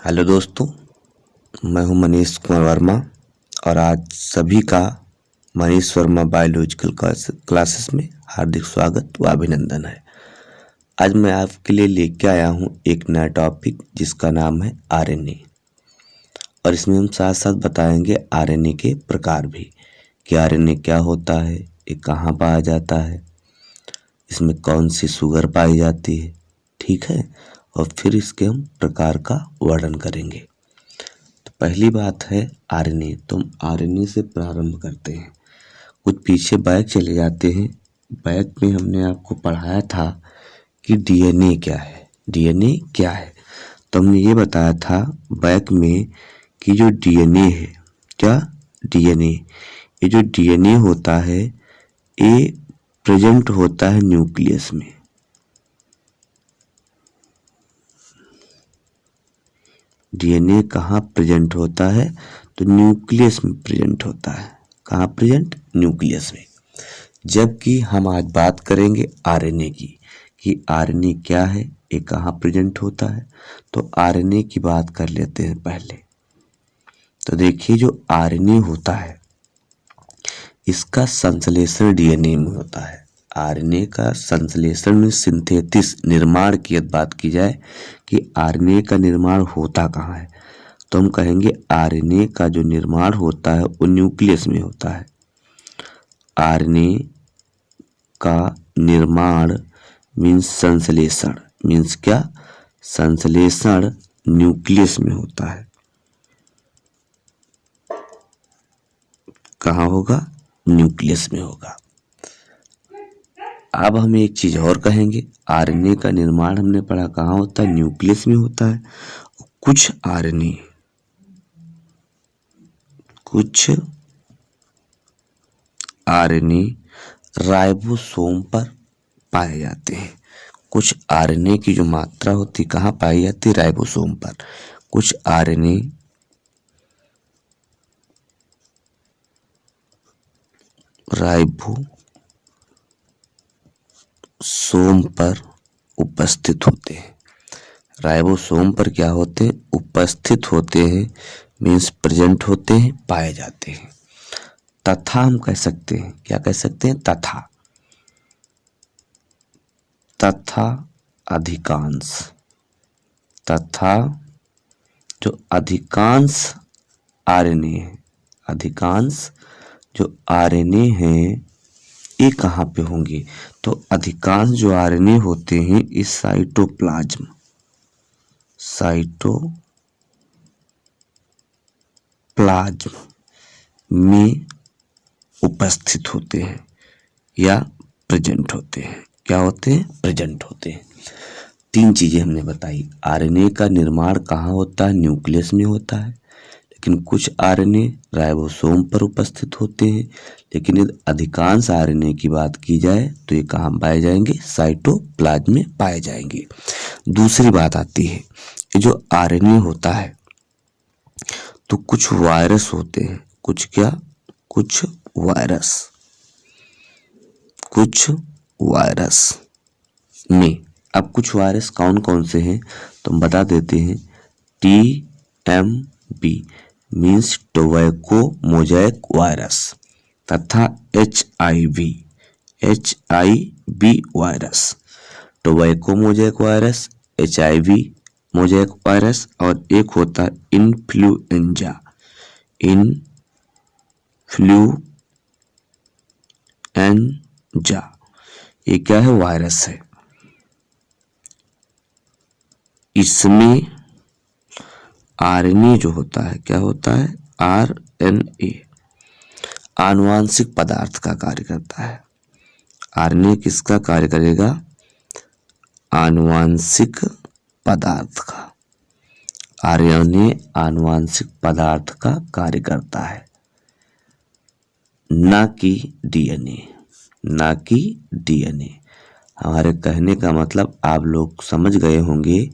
Hello दोस्तों, मैं हूं मनीष कुमार वर्मा और आज सभी का मनीष वर्मा बायोलॉजिकल क्लासेस में हार्दिक स्वागत व अभिनंदन है। आज मैं आपके लिए लेके आया हूं एक नया टॉपिक जिसका नाम है आरएनए और इसमें हम साथ साथ बताएंगे आरएनए के प्रकार भी कि आरएनए क्या होता है, ये कहाँ पाया जाता है, इसमें कौन सी शुगर पाई जाती है, ठीक है। और फिर इसके हम प्रकार का वर्णन करेंगे। तो पहली बात है आरएनए। तो हम आरएनए से प्रारंभ करते हैं, कुछ पीछे बैक चले जाते हैं। बैक में हमने आपको पढ़ाया था कि डीएनए क्या है। डीएनए क्या है तो हमने ये बताया था बैक में कि जो डीएनए है, क्या डीएनए, ये जो डीएनए होता है ये प्रेजेंट होता है न्यूक्लियस में। डीएनए कहाँ प्रेजेंट होता है तो न्यूक्लियस में प्रेजेंट होता है। कहाँ प्रेजेंट? न्यूक्लियस में। जबकि हम आज बात करेंगे आरएनए की कि आरएनए क्या है, ये कहाँ प्रेजेंट होता है। तो आरएनए की बात कर लेते हैं पहले। तो देखिए जो आरएनए होता है इसका संश्लेषण डीएनए में होता है। आरएनए का संश्लेषण में सिंथेसिस निर्माण की बात की जाए कि आरएनए का निर्माण होता कहाँ है तो हम कहेंगे आरएनए का जो निर्माण होता है वो न्यूक्लियस में होता है। आरएनए का निर्माण मीन्स संश्लेषण, मीन्स क्या? संश्लेषण न्यूक्लियस में होता है। कहाँ होगा? न्यूक्लियस में होगा। अब हम एक चीज और कहेंगे, आरएनए का निर्माण हमने पढ़ा कहाँ होता है? न्यूक्लियस में होता है। कुछ आरएनए राइबोसोम पर पाए जाते हैं। कुछ आरएनए की जो मात्रा होती है कहाँ पाई जाती है? राइबोसोम पर। कुछ आरएनए राइबोसोम पर उपस्थित होते हैं। राइबोसोम पर क्या होते हैं? उपस्थित होते हैं, मीन्स प्रेजेंट होते हैं, पाए जाते हैं। तथा हम कह सकते हैं, क्या कह सकते हैं? तथा अधिकांश, तथा जो अधिकांश आरएनए है, अधिकांश जो आरएनए हैं ये कहाँ पे होंगे? तो अधिकांश जो आरएनए होते हैं इस साइटोप्लाज्म में उपस्थित होते हैं या प्रेजेंट होते हैं। क्या होते हैं? प्रेजेंट होते हैं। तीन चीजें हमने बताई। आरएनए का निर्माण कहाँ होता है? न्यूक्लियस में होता है। लेकिन कुछ आरएनए राइबोसोम पर उपस्थित होते हैं। लेकिन यदि अधिकांश आरएनए की बात की जाए तो ये कहाँ पाए जाएंगे? साइटोप्लाज्म में पाए जाएंगे। दूसरी बात आती है, ये जो आरएनए होता है तो कुछ वायरस होते हैं। कुछ क्या? कुछ वायरस में। अब कुछ वायरस कौन कौन से हैं तो हम बता देते हैं। TMB means tobacco mosaic virus तथा HIV virus. Tobacco mosaic virus, HIV mosaic virus और एक होता है इन्फ्लुएंजा। ये क्या है? वायरस है। इसमें आरएनए जो होता है क्या होता है? आरएनए आनुवांशिक पदार्थ का कार्य करता है। आरएनए किसका कार्य करेगा? आनुवांशिक पदार्थ का। आरएनए आनुवांशिक पदार्थ का कार्य करता है, ना कि डीएनए। हमारे कहने का मतलब आप लोग समझ गए होंगे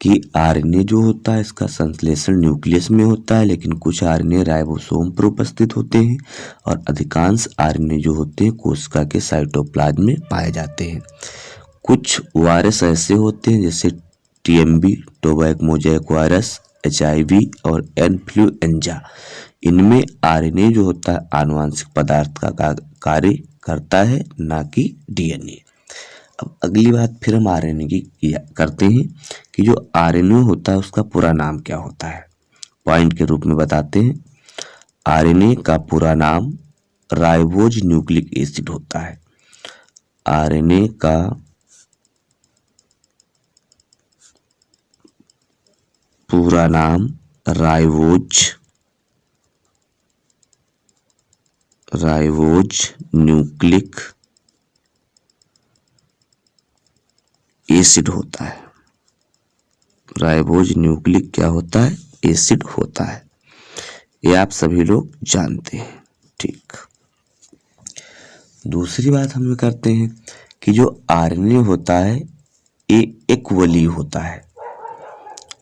कि आरएनए जो होता है इसका संश्लेषण न्यूक्लियस में होता है, लेकिन कुछ आरएनए राइबोसोम पर उपस्थित होते हैं और अधिकांश आरएनए जो होते हैं कोशिका के साइटोप्लाज्म में पाए जाते हैं। कुछ वायरस ऐसे होते हैं जैसे TMB, Tobago mosaic virus, HIV और इन्फ्लुएंजा। इनमें RNA जो होता है आनुवांशिक पदार्थ का कार्य करता है, ना कि DNA। अब अगली बात फिर हम RNA की करते हैं कि जो RNA होता है उसका पूरा नाम क्या होता है। पॉइंट के रूप में बताते हैं। RNA का पूरा नाम राइबोज न्यूक्लिक एसिड होता है। RNA का पूरा नाम राइबोज न्यूक्लिक एसिड होता है। राइबोज न्यूक्लिक क्या होता है? एसिड होता है। ये आप सभी लोग जानते हैं। ठीक, दूसरी बात हम करते हैं कि जो RNA होता है ये एकवली होता है।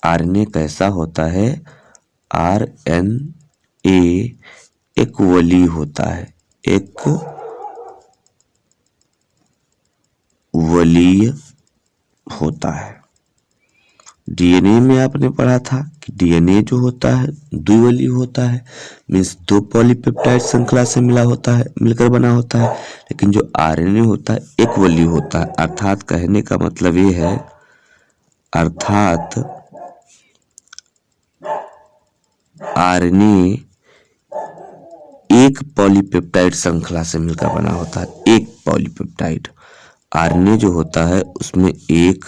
RNA कैसा होता है? RNA एकवली होता है, एकवलीय होता है। DNA में आपने पढ़ा था कि DNA जो होता है द्विवलीय होता है, मीन्स दो पॉलीपेप्टाइड श्रृंखला से मिलकर बना होता है। लेकिन जो RNA होता है एकवलीय होता है। अर्थात कहने का मतलब ये है, RNA एक पॉलीपेप्टाइड श्रृंखला से मिलकर बना होता है। एक पॉलीपेप्टाइड RNA जो होता है उसमें एक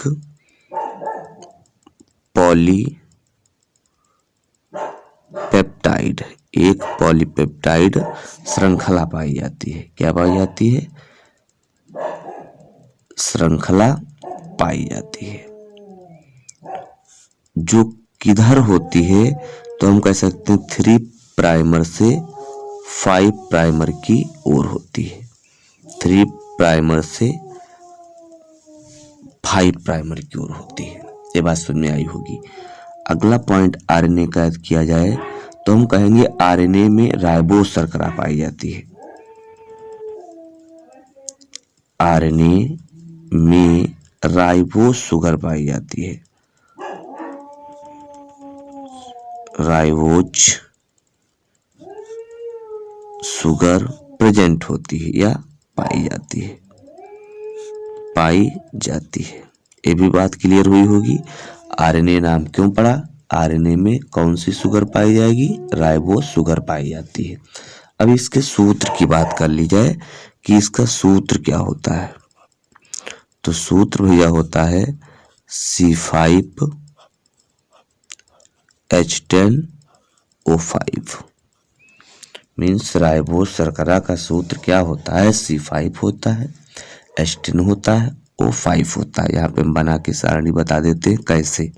पॉलीपेप्टाइड श्रृंखला पाई जाती है। क्या पाई जाती है? श्रृंखला पाई जाती है, जो किधर होती है तो हम कह सकते हैं 3 प्राइमर से 5 प्राइमर की ओर होती है। 3 प्राइमर से 5 प्राइमर की ओर होती है। ये बात सुन में आई होगी। अगला पॉइंट RNA का याद किया जाए तो हम कहेंगे RNA में राइबोज शर्करा पाई जाती है। RNA में राइबोज शुगर पाई जाती है। राइबोज शुगर प्रेजेंट होती है या पाई जाती है। ये भी बात क्लियर हुई होगी। RNA नाम क्यों पड़ा? RNA में कौन सी शुगर पाई जाएगी? राइबोज शुगर पाई जाती है। अब इसके सूत्र की बात कर ली जाए कि इसका सूत्र क्या होता है। तो सूत्र भैया होता है C5H10O5। मीन्स राइबोज शर्करा का सूत्र क्या होता है? C5 होता है, H10 होता है, O5 होता है। यहाँ पे हम बना के सारणी बता देते हैं कैसे।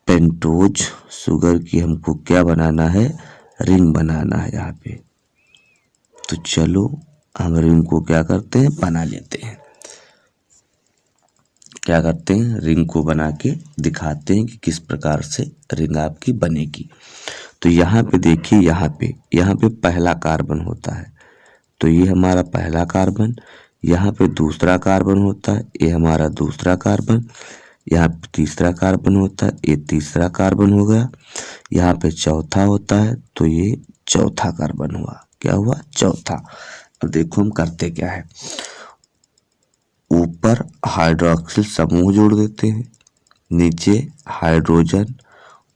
पेंटोज शुगर की हमको क्या बनाना है? रिंग बनाना है यहाँ पे। तो चलो हम रिंग को क्या करते हैं? बना लेते हैं। क्या करते हैं? रिंग को बना के दिखाते हैं कि किस प्रकार से रिंग आपकी बनेगी। तो यहाँ पे देखिए, यहाँ पे पहला कार्बन होता है, तो ये हमारा पहला कार्बन। यहाँ पे दूसरा कार्बन होता है, ये हमारा दूसरा कार्बन। यहाँ पे तीसरा कार्बन होता है, ये तीसरा कार्बन हो गया। यहाँ पे चौथा होता है, तो ये चौथा कार्बन हुआ। क्या हुआ? चौथा। अब देखो हम करते क्या है। ऊपर हाइड्रोक्सिल समूह जोड़ देते हैं, नीचे हाइड्रोजन,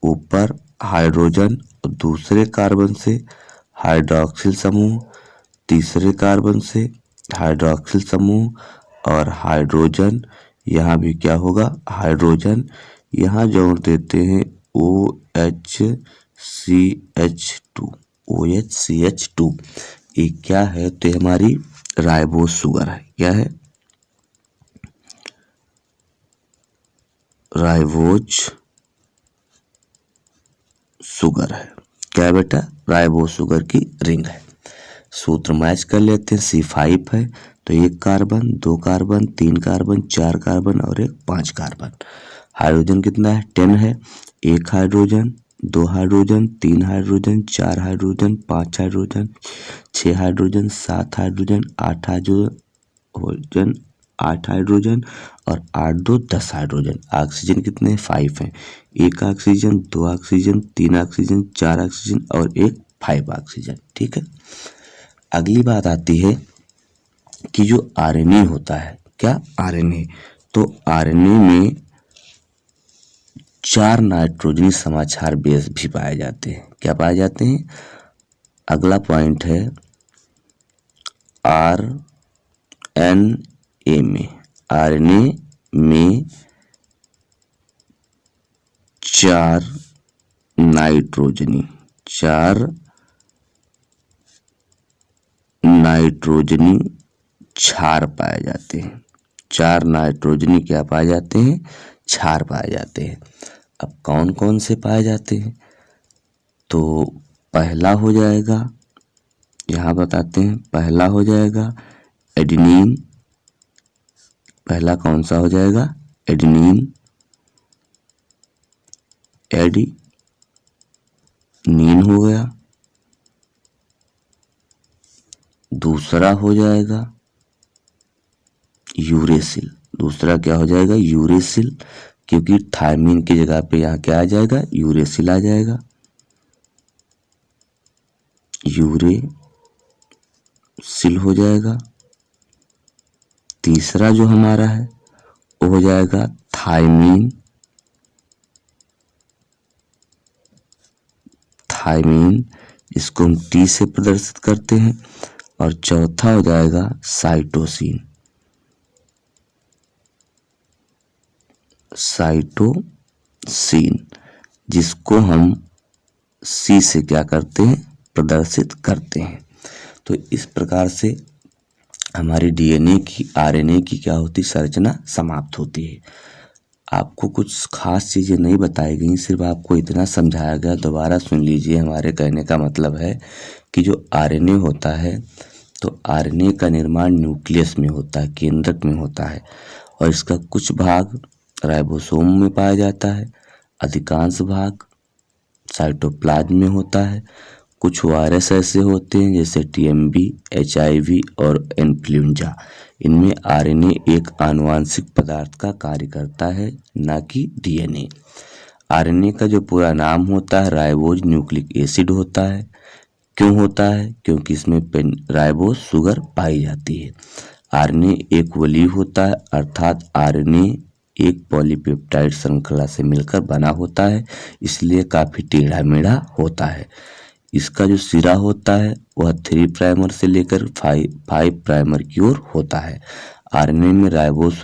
ऊपर हाइड्रोजन और दूसरे कार्बन से हाइड्रोक्सिल समूह, तीसरे कार्बन से हाइड्रोक्सिल समूह और हाइड्रोजन। यहाँ भी क्या होगा? हाइड्रोजन। यहाँ जोड़ देते हैं OHCH2। ये क्या है? तो हमारी राइबोज शुगर है। क्या है? राइबोज शुगर है। क्या बेटा? राइबोज शुगर की रिंग है। सूत्र मैच कर लेते हैं। C5 है तो 1 कार्बन, 2 कार्बन, 3 कार्बन, 4 कार्बन और 5 कार्बन। हाइड्रोजन कितना है? 10 है। 1 hydrogen, 2 hydrogen, 3 hydrogen, 4 hydrogen, 5 hydrogen, 6 hydrogen, 7 hydrogen, 8 hydrogen, 8 hydrogen और 8 2 10 हाइड्रोजन। ऑक्सीजन कितने 5 हैं, 1 ऑक्सीजन, 2 ऑक्सीजन, 3 ऑक्सीजन, 4 ऑक्सीजन और 1 5 ऑक्सीजन। ठीक है। अगली बात आती है कि जो आरएनए होता है, क्या आरएनए, तो आरएनए में 4 नाइट्रोजनी समाचार बेस भी पाए जाते हैं। क्या पाए जाते हैं? अगला पॉइंट है आरएनए में, आरएनए में 4 नाइट्रोजनी क्षार पाए जाते हैं। 4 नाइट्रोजनी क्या पाए जाते हैं? क्षार पाए जाते हैं। अब कौन कौन से पाए जाते हैं? तो पहला हो जाएगा, यहाँ बताते हैं, पहला हो जाएगा एडेनिन। पहला कौन सा हो जाएगा? एडेनिन हो गया। दूसरा हो जाएगा यूरेसिल। दूसरा क्या हो जाएगा? यूरेसिल, क्योंकि थायमिन की जगह पे यहाँ क्या आ जाएगा? यूरेसिल आ जाएगा। यूरेसिल हो जाएगा। तीसरा जो हमारा है वो हो जाएगा थायमीन। इसको हम टी से प्रदर्शित करते हैं। और चौथा हो जाएगा साइटोसिन। जिसको हम सी से क्या करते हैं? प्रदर्शित करते हैं। तो इस प्रकार से हमारी डीएनए की, आरएनए की क्या होती, संरचना समाप्त होती है। आपको कुछ खास चीजें नहीं बताई गई, सिर्फ आपको इतना समझाया गया। दोबारा सुन लीजिए। हमारे कहने का मतलब है कि जो आरएनए होता है, तो आरएनए का निर्माण न्यूक्लियस में होता है, केंद्रक में होता है, और इसका कुछ भाग राइबोसोम में पाया जाता है, अधिकांश भाग साइटोप्लाज्म में होता है। कुछ वायरस ऐसे होते हैं जैसे टीएमबी, एचआईवी और इन्फ्लुएंजा, इनमें आरएनए एक आनुवांशिक पदार्थ का कार्य करता है, न कि डीएनए। आरएनए का जो पूरा नाम होता है राइबोज न्यूक्लिक एसिड होता है। क्यों होता है? क्योंकि इसमें राइबोज शुगर पाई जाती है। आरएनए एक वलय होता है, अर्थात आरएनए एक पॉलीपेप्टाइड श्रृंखला से मिलकर बना होता है, इसलिए काफी टेढ़ा मेढ़ा होता है। इसका जो सिरा होता है वह 3 प्राइमर से लेकर 5 प्राइमर की ओर होता है। आरएनए में राइबोज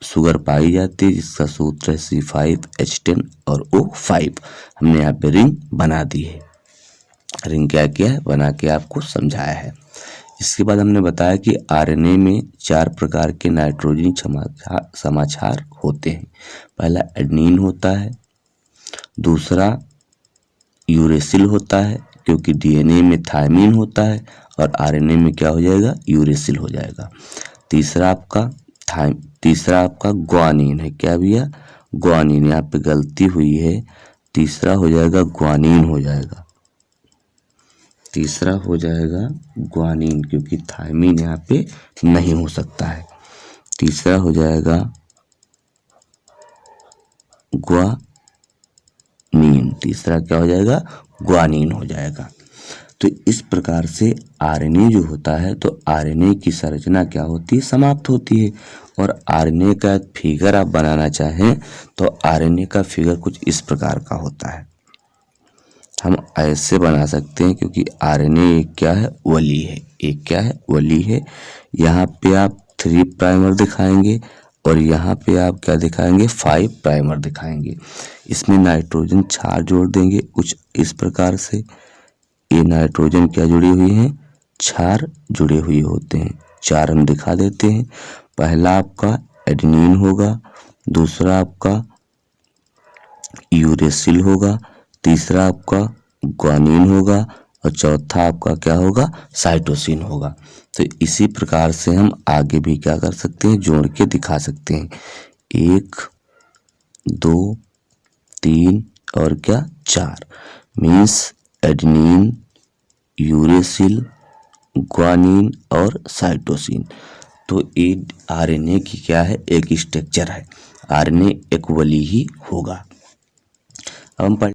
शुगर पाई जाती है, जिसका सूत्र है C5H10 और O5। हमने यहाँ पे रिंग बना दी है। रिंग क्या किया है? बना के आपको समझाया है। इसके बाद हमने बताया कि आरएनए में 4 प्रकार के नाइट्रोजन समाचार होते हैं। पहला एडेनिन होता है, दूसरा यूरेसिल होता है, क्योंकि डीएनए में थायमीन होता है और आरएनए में क्या हो जाएगा? यूरेसिल हो जाएगा। तीसरा आपका ग्वानिन है। क्या भैया? ग्वानिन। यहाँ पे गलती हुई है, तीसरा हो जाएगा ग्वानिन हो जाएगा। तीसरा हो जाएगा ग्वानिन, क्योंकि थायमीन यहाँ पे नहीं हो सकता है। तीसरा हो जाएगा ग्वानिन। तीसरा क्या हो जाएगा? ग्वानिन हो जाएगा। तो इस प्रकार से आरएनए जो होता है, तो आरएनए की संरचना क्या होती है? समाप्त होती है। और आरएनए का फिगर आप बनाना चाहें तो आरएनए का फिगर कुछ इस प्रकार का होता है। हम ऐसे बना सकते हैं, क्योंकि आरएनए एक क्या है? वली है। एक क्या है? वली है। यहाँ पे आप 3 प्राइमर दिखाएंगे और यहाँ पे आप क्या दिखाएंगे? 5 प्राइमर दिखाएंगे। इसमें नाइट्रोजन क्षार जोड़ देंगे कुछ इस प्रकार से। ये नाइट्रोजन क्या जुड़ी हुई है? क्षार जुड़े हुए होते हैं। 4 हम दिखा देते हैं। पहला आपका एडेनिन होगा, दूसरा आपका यूरेसिल होगा, तीसरा आपका ग्वानिन होगा और चौथा आपका क्या होगा? साइटोसिन होगा। तो इसी प्रकार से हम आगे भी क्या कर सकते हैं? जोड़ के दिखा सकते हैं। 1 2 3 और क्या? 4 मीन्स एडेनिन, यूरेसिल, ग्वानिन और साइटोसिन। तो ये आरएनए की क्या है, एक स्ट्रक्चर है। आरएनए इक्वली ही होगा। अब हम